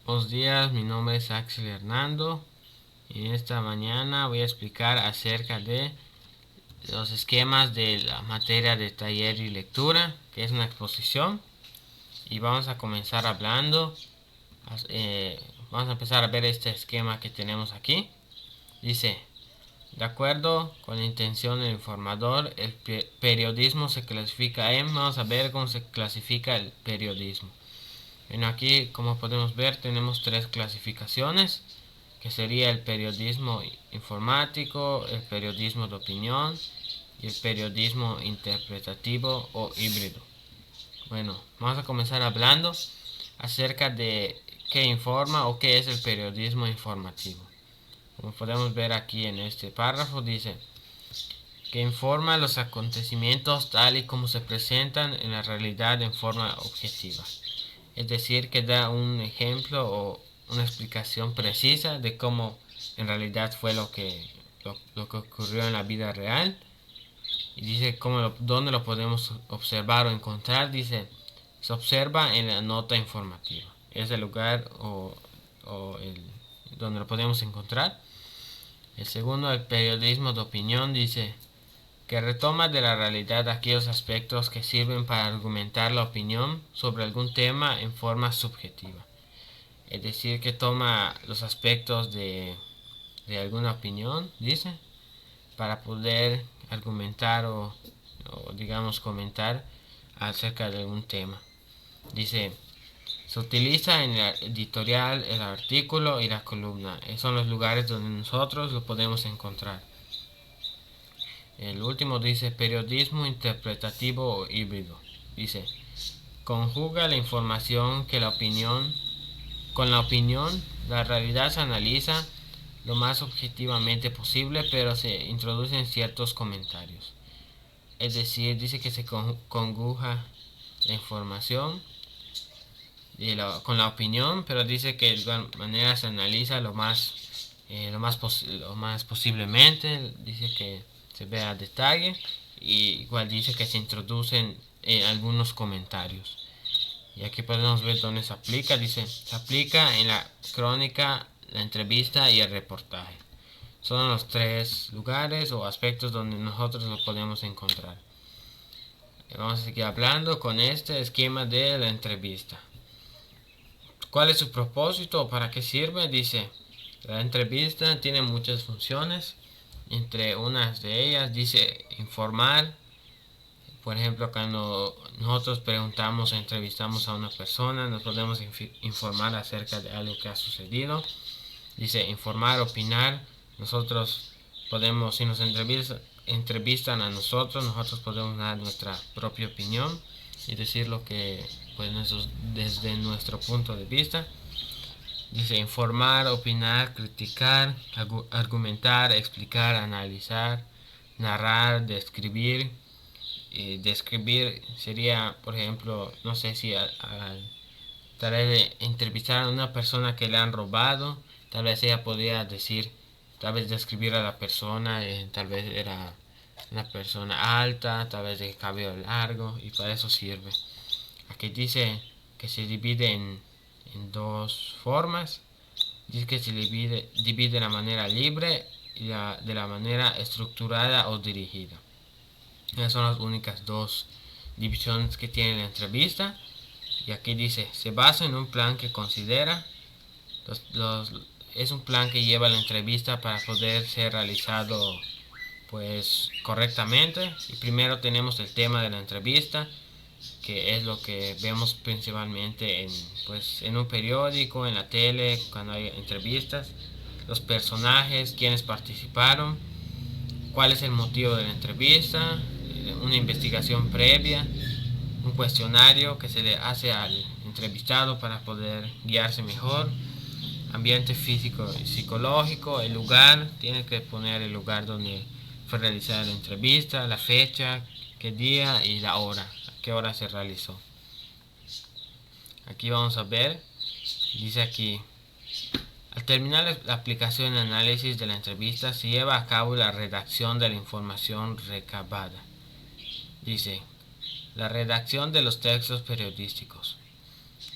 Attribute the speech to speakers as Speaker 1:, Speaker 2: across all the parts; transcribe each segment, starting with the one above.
Speaker 1: Buenos días, mi nombre es Axel Hernando y esta mañana voy a explicar acerca de los esquemas de la materia de taller y lectura, que es una exposición, y vamos a comenzar hablando. Vamos a empezar a ver este esquema que tenemos aquí. Dice: de acuerdo con la intención del informador, el periodismo se clasifica en... Vamos a ver cómo se clasifica el periodismo. Bueno, aquí como podemos ver tenemos tres clasificaciones, que sería el periodismo informático, el periodismo de opinión y el periodismo interpretativo o híbrido. Bueno, vamos a comenzar hablando acerca de qué informa o qué es el periodismo informativo. Como podemos ver aquí en este párrafo, dice que informa los acontecimientos tal y como se presentan en la realidad en forma objetiva. Es decir, que da un ejemplo o una explicación precisa de cómo en realidad fue lo que ocurrió en la vida real. Y dice dónde lo podemos observar o encontrar. Dice, se observa en la nota informativa. Es el lugar donde lo podemos encontrar. El segundo, el periodismo de opinión, dice que retoma de la realidad aquellos aspectos que sirven para argumentar la opinión sobre algún tema en forma subjetiva. Es decir, que toma los aspectos de alguna opinión, dice, para poder argumentar o digamos comentar acerca de algún tema. Dice, se utiliza en la editorial, el artículo y la columna. Esos son los lugares donde nosotros lo podemos encontrar. El último dice periodismo interpretativo o híbrido. Dice, conjuga la información que la opinión con la opinión. La realidad se analiza lo más objetivamente posible, pero se introducen ciertos comentarios. Es decir, dice que se conjuga la información con la opinión, pero dice que de igual manera se analiza lo más posiblemente. Dice que se ve a detalle, y igual dice que se introducen algunos comentarios. Y aquí podemos ver dónde se aplica. Dice, se aplica en la crónica, la entrevista y el reportaje. Son los tres lugares o aspectos donde nosotros lo podemos encontrar. Vamos a seguir hablando con este esquema de la entrevista. ¿Cuál es su propósito o para qué sirve? Dice, la entrevista tiene muchas funciones. Entre unas de ellas dice informar. Por ejemplo, cuando nosotros preguntamos o entrevistamos a una persona, nos podemos informar acerca de algo que ha sucedido. Dice informar, opinar. Nosotros podemos, si nos entrevistan a nosotros podemos dar nuestra propia opinión y decir lo que pues desde nuestro punto de vista. Dice informar, opinar, criticar, argumentar, explicar, analizar, narrar, describir. Describir sería, por ejemplo, no sé si tal vez entrevistar a una persona que le han robado, tal vez ella podría decir, tal vez describir a la persona, tal vez era una persona alta, tal vez de cabello largo, y para eso sirve. Aquí dice que se divide en dos formas. Dice que se divide de la manera libre y de la manera estructurada o dirigida. Esas son las únicas dos divisiones que tiene la entrevista. Y aquí dice, se basa en un plan que considera, es un plan que lleva la entrevista para poder ser realizado pues correctamente. Y primero tenemos el tema de la entrevista, que es lo que vemos principalmente en un periódico, en la tele, cuando hay entrevistas. Los personajes, quienes participaron, cuál es el motivo de la entrevista, una investigación previa, un cuestionario que se le hace al entrevistado para poder guiarse mejor, ambiente físico y psicológico, el lugar, tiene que poner el lugar donde fue realizada la entrevista, la fecha, qué día y la hora, a qué hora se realizó. Aquí vamos a ver, dice aquí, al terminar la aplicación y análisis de la entrevista se lleva a cabo la redacción de la información recabada. Dice, la redacción de los textos periodísticos.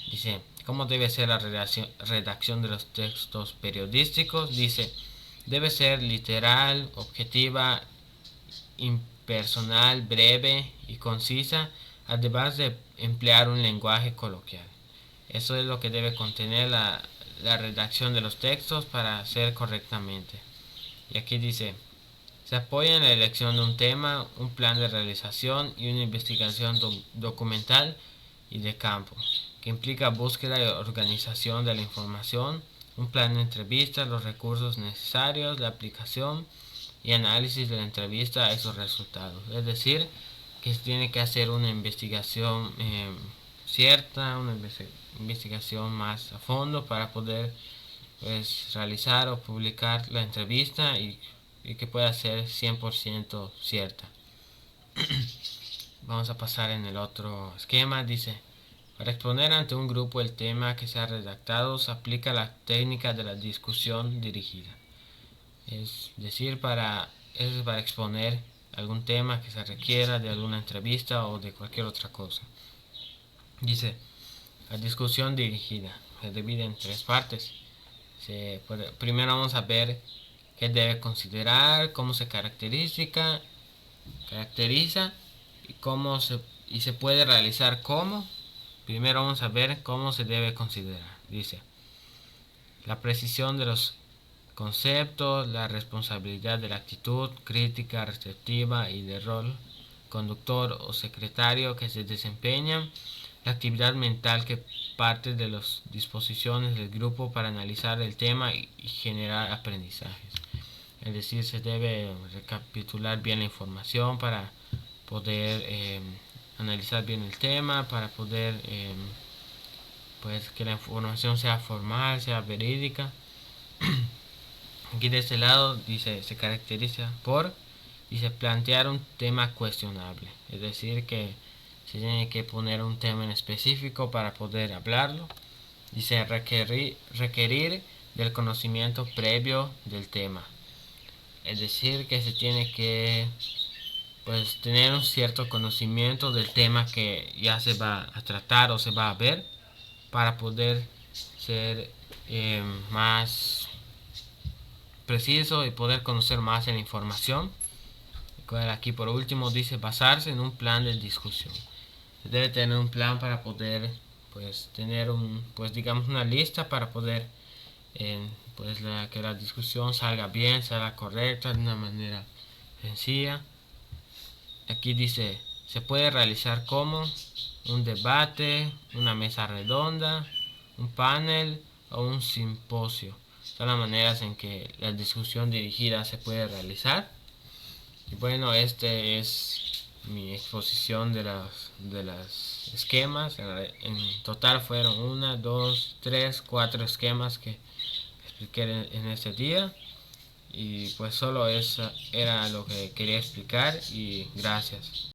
Speaker 1: Dice, cómo debe ser la redacción de los textos periodísticos. Dice, debe ser literal, objetiva, impersonal, breve y concisa, además de emplear un lenguaje coloquial. Eso es lo que debe contener la redacción de los textos para hacer correctamente. Y aquí dice, se apoya en la elección de un tema, un plan de realización y una investigación documental y de campo, que implica búsqueda y organización de la información, un plan de entrevista, los recursos necesarios, la aplicación y análisis de la entrevista a esos resultados. Es decir, que se tiene que hacer una investigación cierta, una investigación más a fondo para poder realizar o publicar la entrevista y que pueda ser 100% cierta. Vamos a pasar en el otro esquema. Dice, para exponer ante un grupo el tema que se ha redactado se aplica la técnica de la discusión dirigida. Es decir, para exponer algún tema que se requiera de alguna entrevista o de cualquier otra cosa. Dice, la discusión dirigida se divide en tres partes. Primero vamos a ver qué debe considerar, cómo se caracteriza y se puede realizar cómo. Primero vamos a ver cómo se debe considerar. Dice, la precisión de los conceptos, la responsabilidad de la actitud crítica, receptiva y de rol conductor o secretario que se desempeñan, la actividad mental que parte de las disposiciones del grupo para analizar el tema y generar aprendizajes. Es decir, se debe recapitular bien la información para poder analizar bien el tema, para poder pues que la información sea formal, sea verídica. Aquí de este lado dice, se caracteriza por, dice, plantear un tema cuestionable, es decir, que se tiene que poner un tema en específico para poder hablarlo. Dice, requerir del conocimiento previo del tema, es decir, que se tiene que pues tener un cierto conocimiento del tema que ya se va a tratar o se va a ver para poder ser más preciso y poder conocer más en la información. Aquí por último dice basarse en un plan de discusión. Se debe tener un plan para poder pues tener digamos una lista para poder que la discusión salga bien, salga correcta de una manera sencilla. Aquí dice, se puede realizar como un debate, una mesa redonda, un panel o un simposio. Son las maneras en que la discusión dirigida se puede realizar. Y bueno, este es mi exposición de las esquemas. En total fueron 1, 2, 3, 4 esquemas que expliqué en este día. Y pues solo eso era lo que quería explicar y gracias.